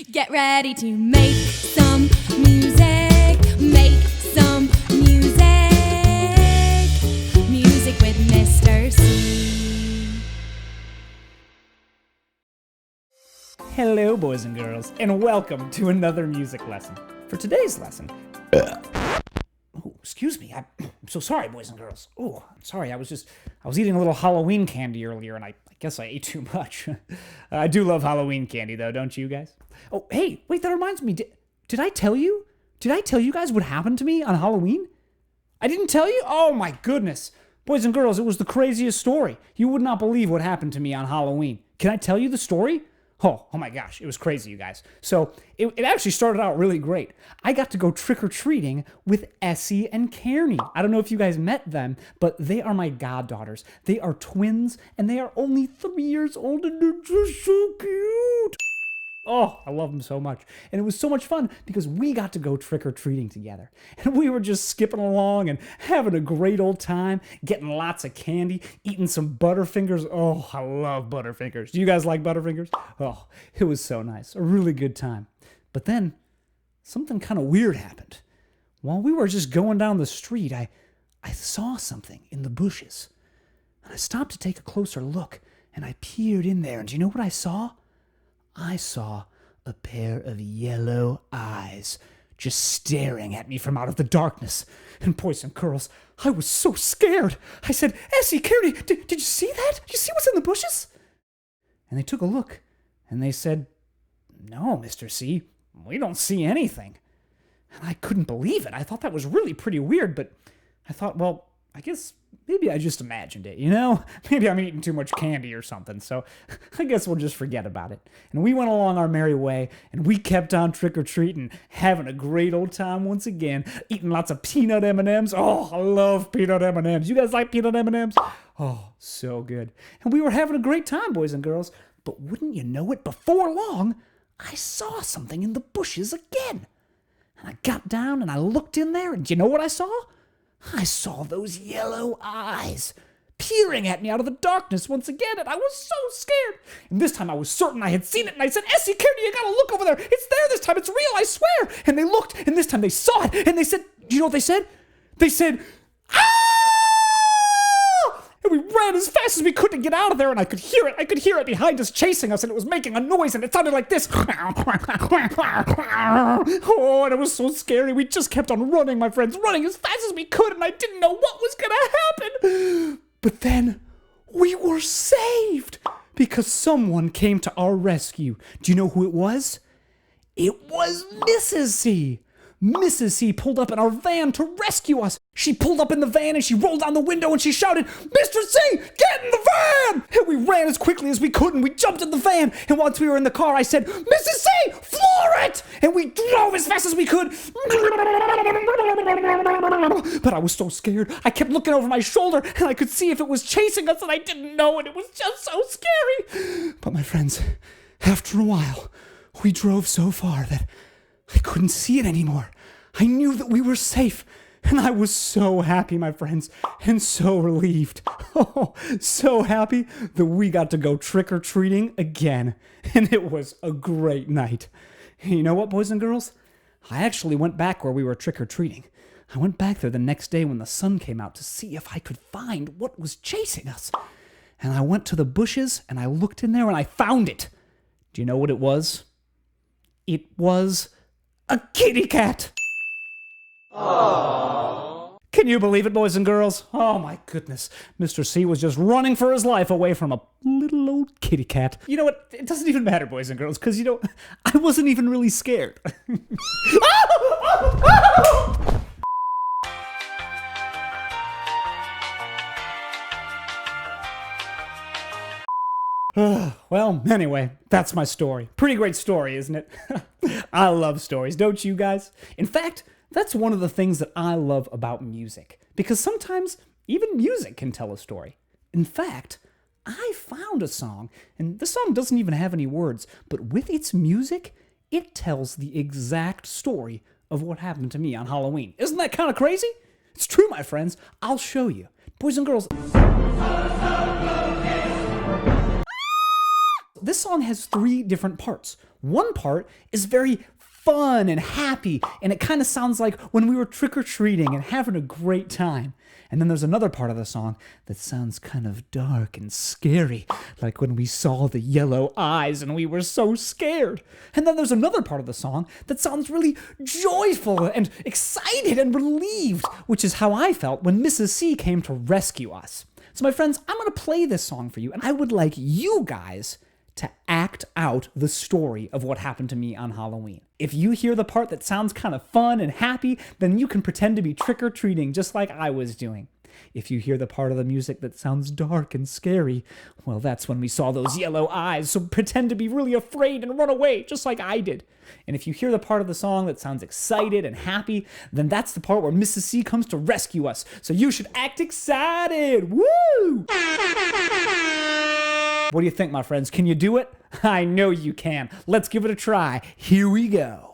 Get ready to make some music. Make some music. Music with Mr. C. Hello, boys and girls, and welcome to another music lesson. For today's lesson... Oh, excuse me. I'm so sorry, boys and girls. Oh, I'm sorry. I was eating a little Halloween candy earlier, and I guess I ate too much. I do love Halloween candy, though, don't you guys? Oh, hey, wait, that reminds me. Did I tell you? Did I tell you guys what happened to me on Halloween? I didn't tell you? Oh, my goodness. Boys and girls, it was the craziest story. You would not believe what happened to me on Halloween. Can I tell you the story? Oh my gosh, it was crazy, you guys. So, it actually started out really great. I got to go trick-or-treating with Essie and Kearney. I don't know if you guys met them, but they are my goddaughters. They are twins, and they are only 3 years old, and they're just so cute. Oh, I love them so much. And it was so much fun because we got to go trick-or-treating together. And we were just skipping along and having a great old time, getting lots of candy, eating some Butterfingers. Oh, I love Butterfingers. Do you guys like Butterfingers? Oh, it was so nice. A really good time. But then something kind of weird happened. While we were just going down the street, I saw something in the bushes. And I stopped to take a closer look, and I peered in there. And do you know what I saw? I saw a pair of yellow eyes just staring at me from out of the darkness. And boys and girls, I was so scared. I said, Essie, Kearney, did you see that? Did you see what's in the bushes? And they took a look, and they said, No, Mr. C, we don't see anything. And I couldn't believe it. I thought that was really pretty weird, but I thought, well, I guess maybe I just imagined it, you know? Maybe I'm eating too much candy or something, so I guess we'll just forget about it. And we went along our merry way, and we kept on trick-or-treating, having a great old time once again, eating lots of peanut M&Ms. Oh, I love peanut M&Ms. You guys like peanut M&Ms? Oh, so good. And we were having a great time, boys and girls. But wouldn't you know it, before long, I saw something in the bushes again. And I got down, and I looked in there, and do you know what I saw? I saw those yellow eyes peering at me out of the darkness once again, and I was so scared. And this time I was certain I had seen it, and I said, Essie, Kearney, you gotta look over there. It's there this time. It's real, I swear. And they looked, and this time they saw it, and they said, do you know what they said? They said, ah! And we ran as fast as we could to get out of there, and I could hear it. I could hear it behind us chasing us, and it was making a noise, and it sounded like this. Oh, and it was so scary. We just kept on running, my friends, running as fast as we could, and I didn't know what was going to happen. But then we were saved because someone came to our rescue. Do you know who it was? It was Mrs. C. Mrs. C pulled up in our van to rescue us. She pulled up in the van and she rolled down the window and she shouted, Mr. C, get in the van! And we ran as quickly as we could and we jumped in the van. And once we were in the car, I said, Mrs. C, floor it! And we drove as fast as we could. But I was so scared. I kept looking over my shoulder and I could see if it was chasing us and I didn't know, and it was just so scary. But my friends, after a while, we drove so far that I couldn't see it anymore. I knew that we were safe, and I was so happy, my friends, and so relieved. Oh, so happy that we got to go trick-or-treating again, and it was a great night. You know what, boys and girls? I actually went back where we were trick-or-treating. I went back there the next day when the sun came out to see if I could find what was chasing us. And I went to the bushes, and I looked in there, and I found it. Do you know what it was? It was a kitty cat. Aww. Can you believe it, boys and girls? Oh my goodness. Mr. C was just running for his life away from a little old kitty cat. You know what? It doesn't even matter, boys and girls, because, you know, I wasn't even really scared. Well, anyway, that's my story. Pretty great story, isn't it? I love stories, don't you guys? In fact, that's one of the things that I love about music, because sometimes even music can tell a story. In fact, I found a song, and the song doesn't even have any words, but with its music, it tells the exact story of what happened to me on Halloween. Isn't that kind of crazy? It's true, my friends. I'll show you. Boys and girls... This song has 3 different parts. One part is very fun and happy, and it kind of sounds like when we were trick-or-treating and having a great time. And then there's another part of the song that sounds kind of dark and scary, like when we saw the yellow eyes and we were so scared. And then there's another part of the song that sounds really joyful and excited and relieved, which is how I felt when Mrs. C came to rescue us. So my friends, I'm going to play this song for you, and I would like you guys to act out the story of what happened to me on Halloween. If you hear the part that sounds kind of fun and happy, then you can pretend to be trick-or-treating just like I was doing. If you hear the part of the music that sounds dark and scary, well, that's when we saw those yellow eyes, so pretend to be really afraid and run away just like I did. And if you hear the part of the song that sounds excited and happy, then that's the part where Mrs. C comes to rescue us. So you should act excited! Woo! What do you think, my friends? Can you do it? I know you can. Let's give it a try. Here we go.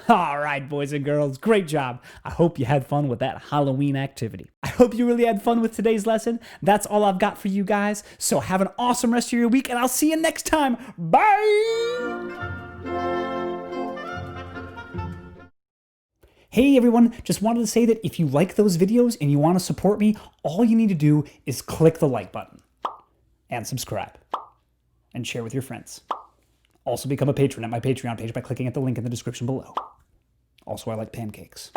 All right, boys and girls, great job. I hope you had fun with that Halloween activity. I hope you really had fun with today's lesson. That's all I've got for you guys. So have an awesome rest of your week, and I'll see you next time. Bye! Hey everyone, just wanted to say that if you like those videos and you want to support me, all you need to do is click the like button and subscribe and share with your friends. Also become a patron at my Patreon page by clicking at the link in the description below. Also, I like pancakes.